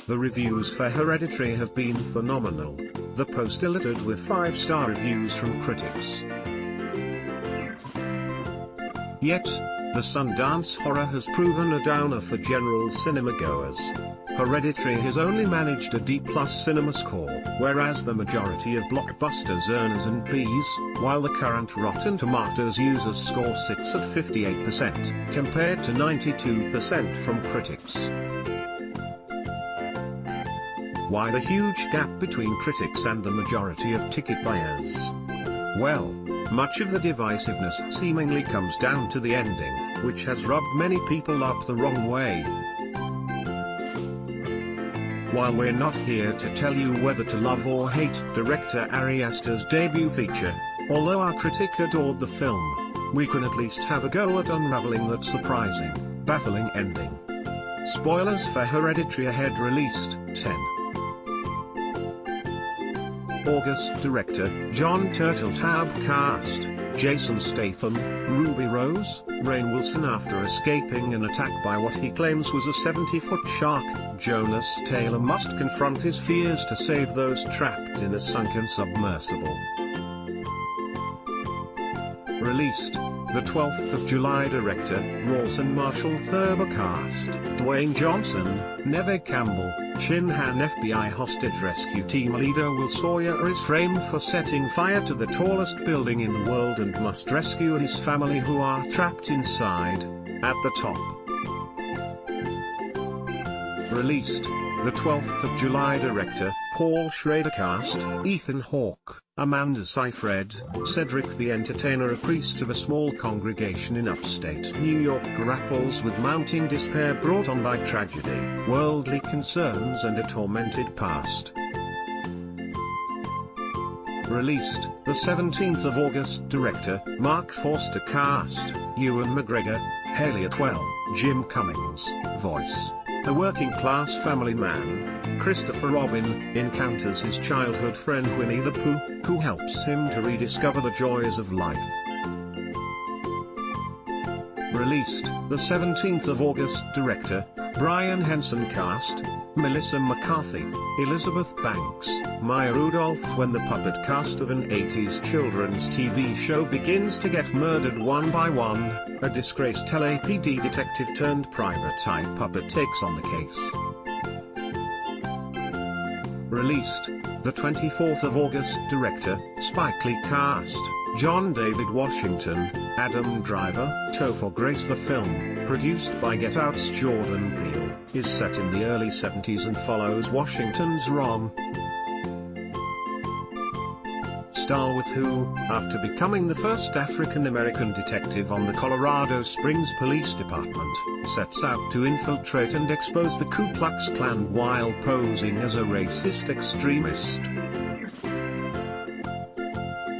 The reviews for Hereditary have been phenomenal. The poster littered with 5-star reviews from critics. Yet, the Sundance horror has proven a downer for general cinema-goers. Hereditary has only managed a D+ cinema score, whereas the majority of blockbusters earners and Bs, while the current Rotten Tomatoes users score sits at 58%, compared to 92% from critics. Why the huge gap between critics and the majority of ticket buyers? Well, much of the divisiveness seemingly comes down to the ending, which has rubbed many people up the wrong way. While we're not here to tell you whether to love or hate director Ari Aster's debut feature, although our critic adored the film, we can at least have a go at unraveling that surprising, baffling ending. Spoilers for Hereditary ahead. Released 10 August. Director, John Turteltaub. Cast, Jason Statham, Ruby Rose, Rainn Wilson. After escaping an attack by what he claims was a 70-foot shark, Jonas Taylor must confront his fears to save those trapped in a sunken submersible. Released the 12th of July. Director, Rawson Marshall. Thurber. Cast, Dwayne Johnson, Neve Campbell, Chin Han. FBI hostage rescue team leader Will Sawyer is framed for setting fire to the tallest building in the world and must rescue his family who are trapped inside, at the top. Released the 12th of July. Director, Paul Schrader. Cast, Ethan Hawke, Amanda Seyfried, Cedric the Entertainer. A priest of a small congregation in upstate New York grapples with mounting despair brought on by tragedy, worldly concerns and a tormented past. Released the 17th of August. Director, Mark Forster. Cast, Ewan McGregor, Haley Atwell, Jim Cummings. Voice, a working-class family man, Christopher Robin, encounters his childhood friend Winnie the Pooh, who helps him to rediscover the joys of life. Released the 17th of August. Director, Brian Henson. Cast, Melissa McCarthy, Elizabeth Banks, Maya Rudolph. When the puppet cast of an 80s children's TV show begins to get murdered one by one, a disgraced LAPD detective turned private eye puppet takes on the case. Released the 24th of August. Director, Spike Lee. Cast, John David Washington, Adam Driver. Topher Grace. The film, produced by Get Out's Jordan Peele, is set in the early 70s and follows Washington's Ron Starlworth, who, after becoming the first African-American detective on the Colorado Springs Police Department, sets out to infiltrate and expose the Ku Klux Klan while posing as a racist extremist.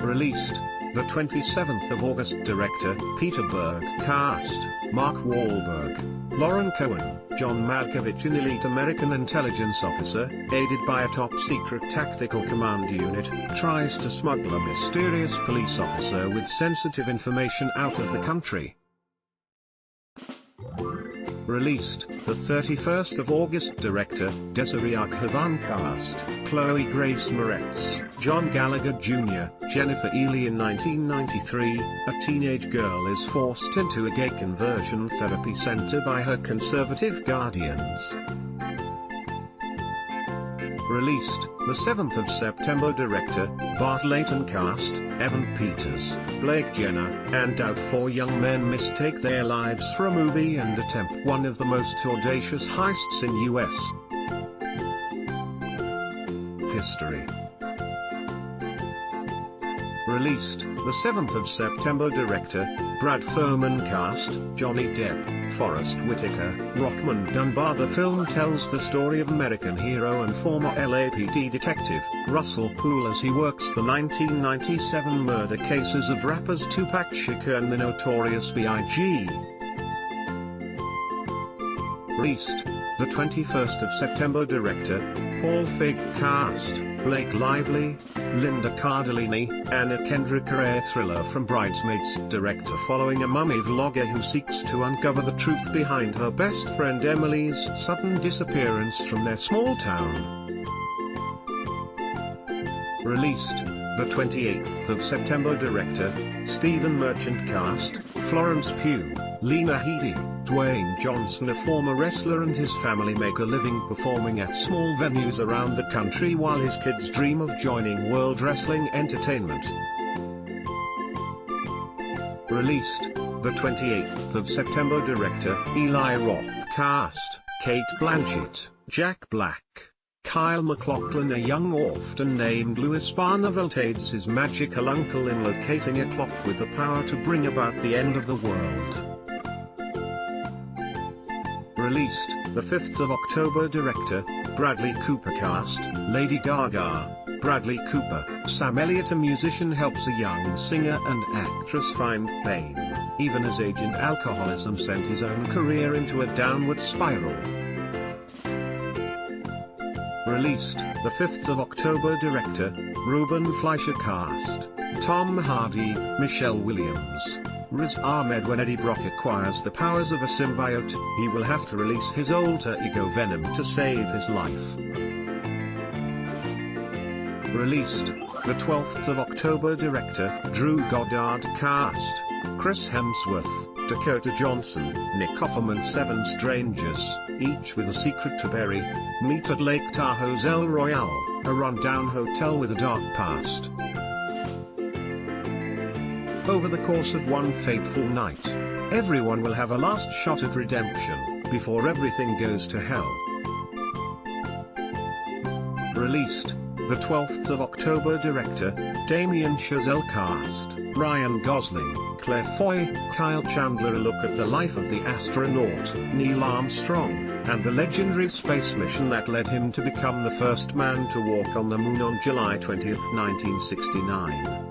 Released the 27th of August. Director, Peter Berg. Cast, Mark Wahlberg, Lauren Cohen, John Malkovich. An elite American intelligence officer, aided by a top-secret tactical command unit, tries to smuggle a mysterious police officer with sensitive information out of the country. Released the 31st of August. Director, Desiree Archavan. Cast, Chloe Grace Moretz, John Gallagher Jr., Jennifer Ely. In 1993, a teenage girl is forced into a gay conversion therapy center by her conservative guardians. Released the 7th of September. Director, Bart Layton. Cast, Evan Peters, Blake Jenner, and out. 4 young men mistake their lives for a movie and attempt one of the most audacious heists in U.S. history. Released the 7th of September. Director, Brad Furman. Cast, Johnny Depp, Forrest Whitaker, Rockmond Dunbar. The film tells the story of American hero and former LAPD detective, Russell Poole, as he works the 1997 murder cases of rappers Tupac Shakur and the Notorious B.I.G. Released the 21st of September. Director, Paul Feig. Cast, Blake Lively, Linda Cardellini, Anna Kendrick. A thriller from Bridesmaids director following a mummy vlogger who seeks to uncover the truth behind her best friend Emily's sudden disappearance from their small town. Released the 28th of September. Director Stephen Merchant. Cast Florence Pugh, Lena Headey, Dwayne Johnson. A former wrestler and his family make a living performing at small venues around the country while his kids dream of joining World Wrestling Entertainment. Released the 28th of September. Director Eli Roth. Cast Kate Blanchett, Jack Black, Kyle MacLachlan. A young orphan named Louis Barnevelt aids his magical uncle in locating a clock with the power to bring about the end of the world. Released the 5th of October. Director Bradley Cooper. Cast Lady Gaga, Bradley Cooper. Sam Elliott. A musician helps a young singer and actress find fame, even as aging alcoholism sent his own career into a downward spiral. Released the 5th of October. Director Ruben Fleischer. Cast Tom Hardy, Michelle Williams, Riz Ahmed. When Eddie Brock acquires the powers of a symbiote, he will have to release his alter ego Venom to save his life. Released the 12th of October. Director Drew Goddard. Cast Chris Hemsworth, Dakota Johnson, Nick Offerman. 7 strangers, each with a secret to bury, meet at Lake Tahoe's El Royale, a rundown hotel with a dark past. Over the course of one fateful night, everyone will have a last shot at redemption, before everything goes to hell. Released the 12th of October. Director Damien Chazelle. Cast Ryan Gosling, Claire Foy, Kyle Chandler. A look at the life of the astronaut Neil Armstrong, and the legendary space mission that led him to become the first man to walk on the moon on July 20, 1969.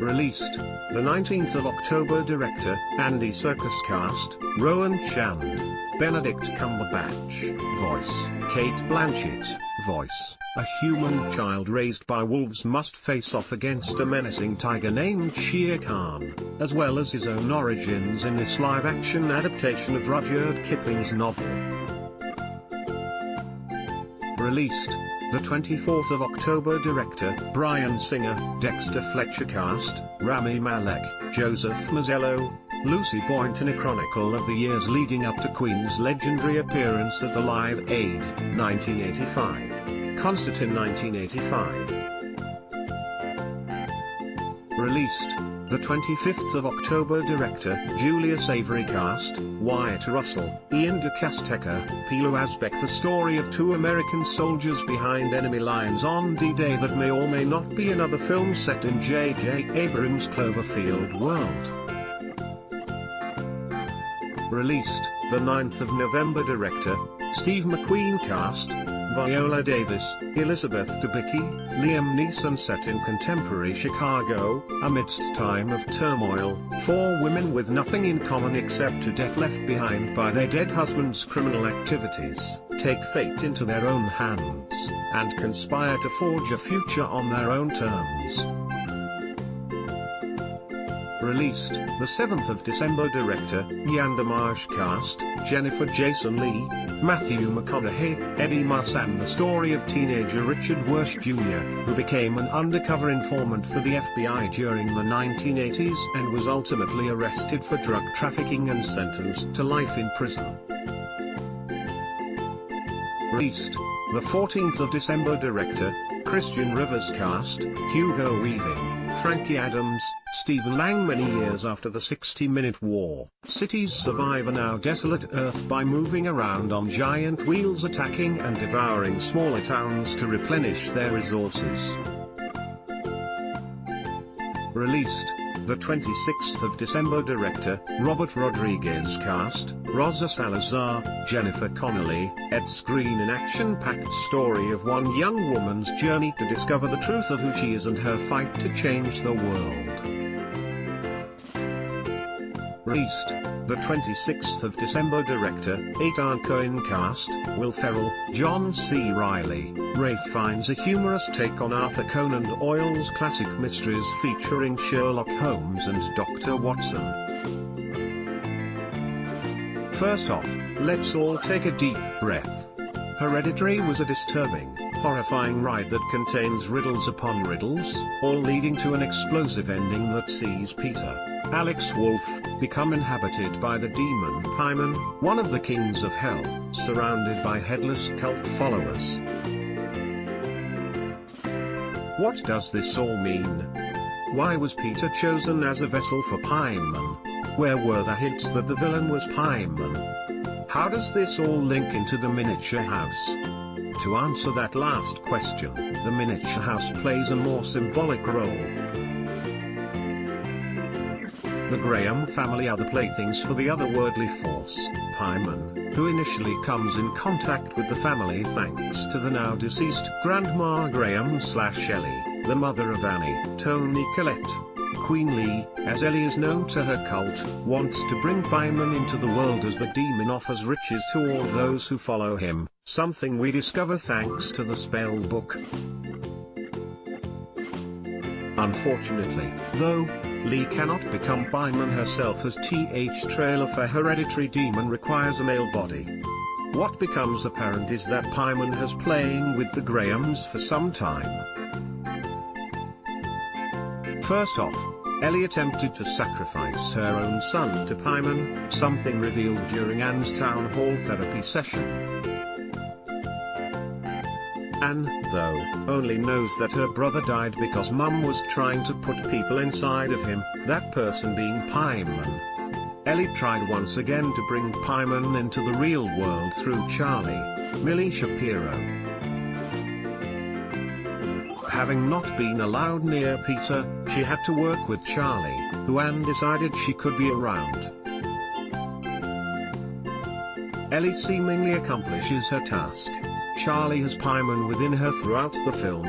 Released the 19th of October. Director Andy Serkis. Cast Rowan Chand, Benedict Cumberbatch. Voice Kate Blanchett. Voice a human child raised by wolves must face off against a menacing tiger named Shere Khan, as well as his own origins in this live-action adaptation of Rudyard Kipling's novel. Released the 24th of October. Director Bryan Singer. Dexter Fletcher. Cast Rami Malek, Joseph Mazzello, Lucy Boynton. A chronicle of the years leading up to Queen's legendary appearance at the Live Aid, 1985, concert in 1985. Released the 25th of October. Director Julius Avery. Cast Wyatt Russell, Ian DeCasteca, Pilo Asbeck. The story of 2 American soldiers behind enemy lines on D-Day that may or may not be another film set in J.J. Abrams' Cloverfield world. Released the 9th of November. Director Steve McQueen. Cast Viola Davis, Elizabeth Debicki, Liam Neeson. Set in contemporary Chicago, amidst time of turmoil, 4 women with nothing in common except a debt left behind by their dead husband's criminal activities, take fate into their own hands, and conspire to forge a future on their own terms. Released the 7th of December. Director Yandamaj. Cast Jennifer Jason Leigh, Matthew McConaughey, Eddie Marsan. The story of teenager Richard Wersch Jr., who became an undercover informant for the FBI during the 1980s and was ultimately arrested for drug trafficking and sentenced to life in prison. Released the 14th of December. Director Christian Rivers. Cast Hugo Weaving, Frankie Adams, Stephen Lang. Many years after the 60-minute war, cities survive a now desolate Earth by moving around on giant wheels, attacking and devouring smaller towns to replenish their resources. Released the 26th of December. Director Robert Rodriguez. Cast Rosa Salazar, Jennifer Connelly, Ed Skrein. An action-packed story of one young woman's journey to discover the truth of who she is and her fight to change the world. Released the 26th of December. Director, 8-hour Coen cast, Will Ferrell, John C. Reilly. Rafe finds a humorous take on Arthur Conan Doyle's classic mysteries featuring Sherlock Holmes and Dr. Watson. First off, let's all take a deep breath. Hereditary was a disturbing, horrifying ride that contains riddles upon riddles, all leading to an explosive ending that sees Peter, Alex Wolff, become inhabited by the demon Paimon, one of the kings of hell, surrounded by headless cult followers. What does this all mean? Why was Peter chosen as a vessel for Paimon? Where were the hints that the villain was Paimon? How does this all link into the miniature house? To answer that last question, the miniature house plays a more symbolic role. The Graham family are the playthings for the otherworldly force, Paimon, who initially comes in contact with the family thanks to the now deceased Grandma Graham/Ellie, the mother of Annie, Toni Collette. Queen Lee, as Ellie is known to her cult, wants to bring Paimon into the world as the demon offers riches to all those who follow him, something we discover thanks to the spell book. Unfortunately, though, Lee cannot become Paimon herself as the trailer for Hereditary Demon requires a male body. What becomes apparent is that Paimon has playing with the Grahams for some time. First off, Ellie attempted to sacrifice her own son to Paimon, something revealed during Anne's town hall therapy session. Anne, though, only knows that her brother died because Mum was trying to put people inside of him, that person being Paimon. Ellie tried once again to bring Paimon into the real world through Charlie, Millie Shapiro. Having not been allowed near Peter, she had to work with Charlie, who Anne decided she could be around. Ellie seemingly accomplishes her task. Charlie has Paimon within her throughout the film,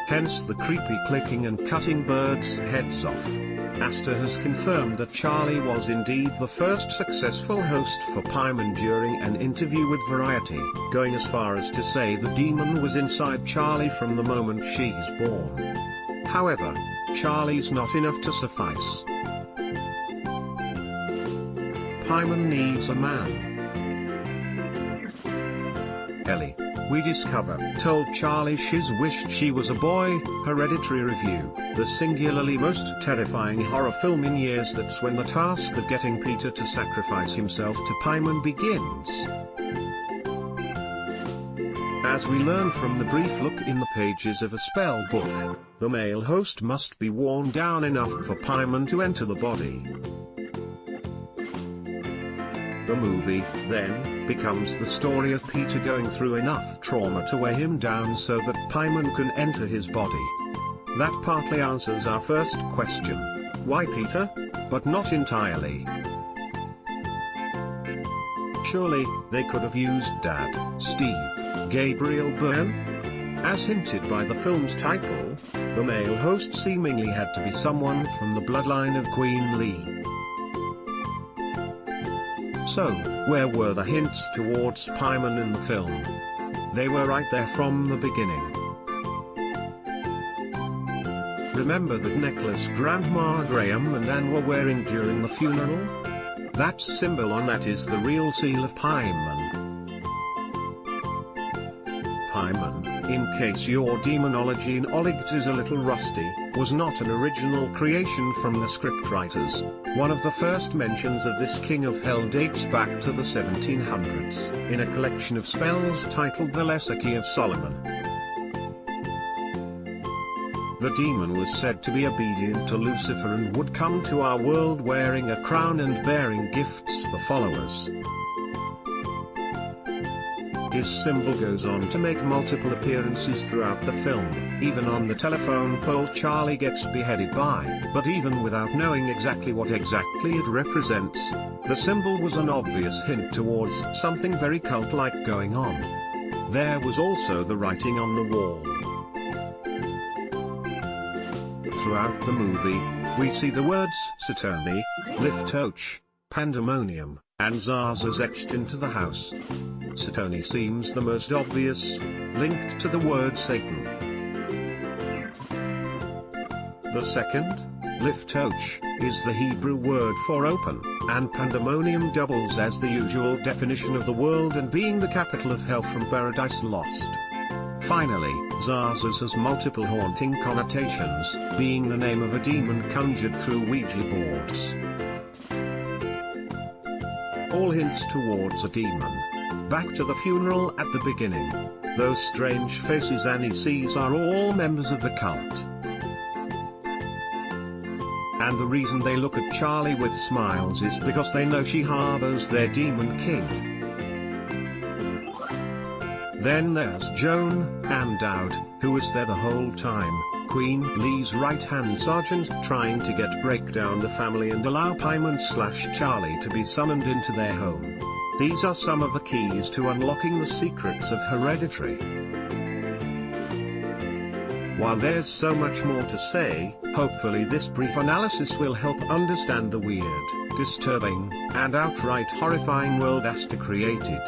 hence the creepy clicking and cutting birds' heads off. Asta has confirmed that Charlie was indeed the first successful host for Paimon during an interview with Variety, going as far as to say the demon was inside Charlie from the moment she's born. However, Charlie's not enough to suffice. Paimon needs a man. Ellie, we discover, told Charlie she's wished she was a boy. Hereditary Review, the singularly most terrifying horror film in years. That's when the task of getting Peter to sacrifice himself to Paimon begins. As we learn from the brief look in the pages of a spell book, the male host must be worn down enough for Paimon to enter the body. The movie, then, becomes the story of Peter going through enough trauma to weigh him down so that Paimon can enter his body. That partly answers our first question. Why Peter? But not entirely. Surely, they could have used Dad, Steve, Gabriel Byrne? As hinted by the film's title, the male host seemingly had to be someone from the bloodline of Queen Lee. So, where were the hints towards Paimon in the film? They were right there from the beginning. Remember that necklace Grandma Graham and Anne were wearing during the funeral? That symbol on that is the real seal of Paimon. Paimon, in case your demonology knowledge is a little rusty, was not an original creation from the scriptwriters. One of the first mentions of this king of hell dates back to the 1700s, in a collection of spells titled The Lesser Key of Solomon. The demon was said to be obedient to Lucifer and would come to our world wearing a crown and bearing gifts for followers. His symbol goes on to make multiple appearances throughout the film, even on the telephone pole Charlie gets beheaded by. But even without knowing exactly what exactly it represents, the symbol was an obvious hint towards something very cult-like going on. There was also the writing on the wall. Throughout the movie, we see the words Saturni, Liftoch, pandemonium, and Zaza's etched into the house. Satoni seems the most obvious, linked to the word Satan. The second, liftoch, is the Hebrew word for open, and pandemonium doubles as the usual definition of the world and being the capital of hell from Paradise Lost. Finally, Zaza's has multiple haunting connotations, being the name of a demon conjured through Ouija boards. All hints towards a demon. Back to the funeral at the beginning. Those strange faces Annie sees are all members of the cult. And the reason they look at Charlie with smiles is because they know she harbors their demon king. Then there's Joan, and Dowd, who was there the whole time, Queen Lee's right-hand sergeant trying to get break down the family and allow Paimon/Charlie to be summoned into their home. These are some of the keys to unlocking the secrets of Hereditary. While there's so much more to say, hopefully this brief analysis will help understand the weird, disturbing, and outright horrifying world Asta created.